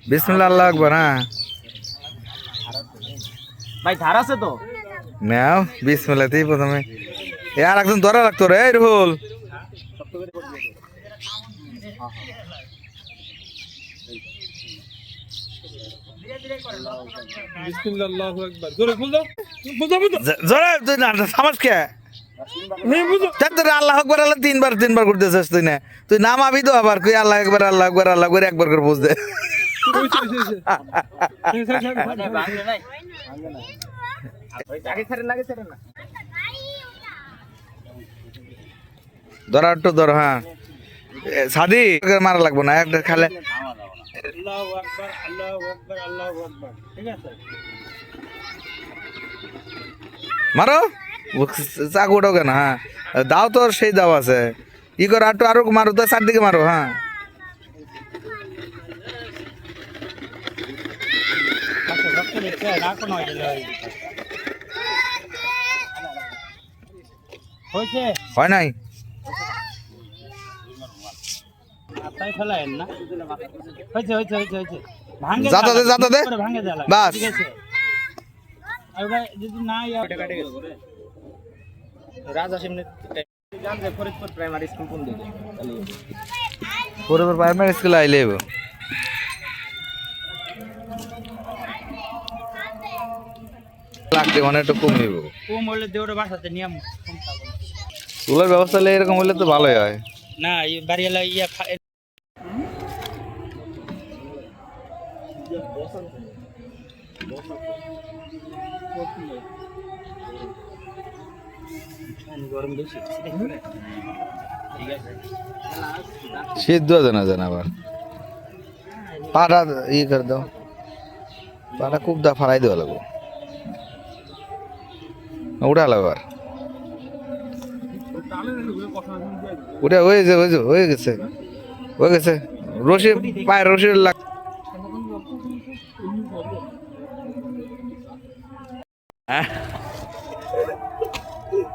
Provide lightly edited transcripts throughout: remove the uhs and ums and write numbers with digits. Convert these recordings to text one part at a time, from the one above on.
বিসমিল্লাহ আল্লাহু আকবার। হ্যাঁ ভাই ধার আছে তো নাও বিসমিল্লাহতেই প্রথমে আর একজন ধরা রাখতো রে রুহুল। বিসমিল্লাহ আল্লাহু আকবার জোরে বুঝো বুঝো জোরে তুই না সমাজ কে আল্লাহ আকবার আল্লাহ তিনবার করতেছিস তুই না তুই নামাবি তো আবার কই আল্লাহ আকবার আল্লাহ করে একবার করে বুঝতে ধরা একটু ধর। হ্যাঁ সাদি মারা লাগবো না একটা খালে আল্লাহু আকবার আল্লাহু আকবার আল্লাহু আকবার ঠিক আছে মারো চাকু ওঠাও কেন। হ্যাঁ দাও তো সেই দাও আছে ই করো একটু আরো মারো তো চারদিকে মারো। হ্যাঁ হয় নাই যাতা দে বাস ফরিদপুর প্রাইমারি স্কুল কোন দিকে ফরিদপুর প্রাইমারি স্কুল আইলে লাগতে মানে একটু কমিব কম হলে দেওয়ার বাসাতে নিয়ম চুলার ব্যবস্থা হলে এরকম হলে তো ভালোই হয় না বাড়ি এলা ইয়া গরম বেশি সিদ্ধ জানা জানা আবার পাটা ই করে দাও পাটা খুব দা ফাড়াই দেওয়া লাগবো উঠা আবার ওটা হয়ে গেছে রশি পায়ের রশি লাগ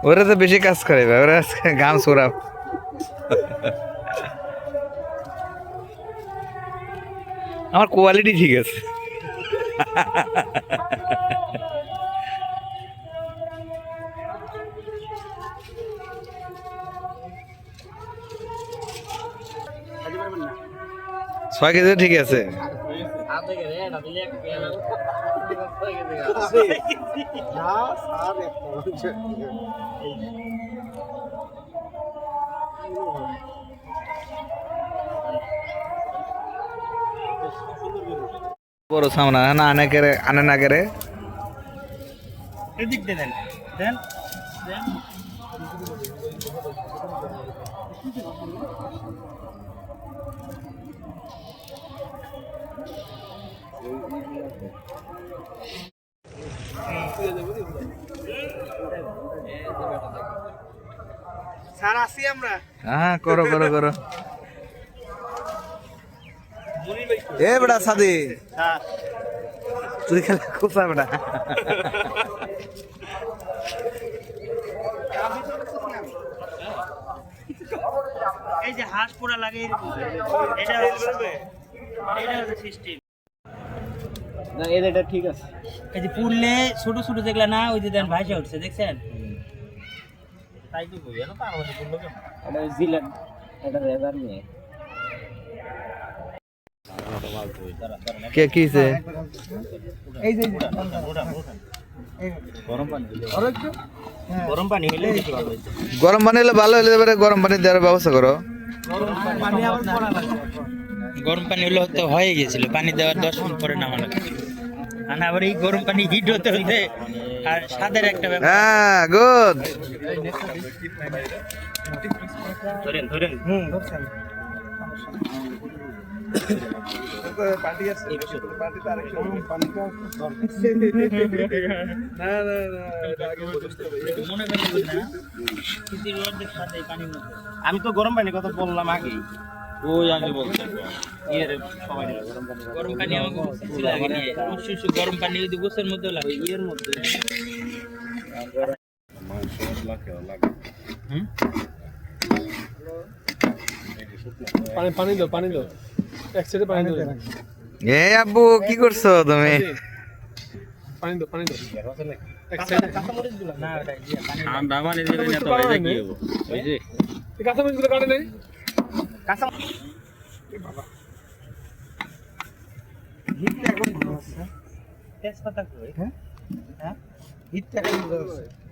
ওরা তো বেশি কাজ করে ওরা গান সোরা আমার কোয়ালিটি ঠিক আছে ছয় কেজি ঠিক আছে বড় সামনা না আনে না করে এদিক দেন দেন স্যার আসি আমরা হ্যাঁ করো এ বেটা সাদি তুই খেলা কোথা বেটা এই যে হাঁস পোড়া লাগে এটা হচ্ছে সিস্টেম না এটা ঠিক আছে এই যে পুড়লে ছোট ছোট যেগুলা না ওই যে দেন ভাইসা উঠছে দেখছেন তাই কি কই না তার মধ্যে পুড়লো কেন এটা জিলান এটা রেজার নিয়ে কে কিছে এই যে গরম পানি হলে বেশি ভালো হইছে গরম পানি হলে ভালো হলে এবারে গরম পানি দেওয়ার ব্যবস্থা করো গরম পানি হলে তো হয়ে গেছিল পানি দেওয়ার 10 মিনিট পরে নামানো আর আবার এই গরম পানি হিট হতে হতে আর স্বাদের একটা ব্যাপার হ্যাঁ গুড ধরেন ধরছেন পার্টি আছে পার্টি তো আরেকশো পানিটা না এটা আগে মনে করেন না কিন্তু রোদের সাথে পানি মতো আমি তো গরম পানির কথা বললাম আগেই ওই আগে বলছেন এর সবাই গরম পানি আমাকে ছিল আগে নিয়ে শুশু গরম পানি যদি গোসের মধ্যে লাগে এর মধ্যে মাংস লাগে পানি দাও এক সাইডে পানি দাও এ আব্বু কি করছো তুমি? পানি দাও এক সাইডে না ওটা দিয়ে পানি ঠান্ডা পানি দিলে না তো ভাইজা কি হবো ওই যে এই কাঁচামরিচগুলো কাটে নেই কাঁচা হিটটা এখন ভালো আছে তেজপাতা কই হ্যাঁ হিটটা এখন ভালো আছে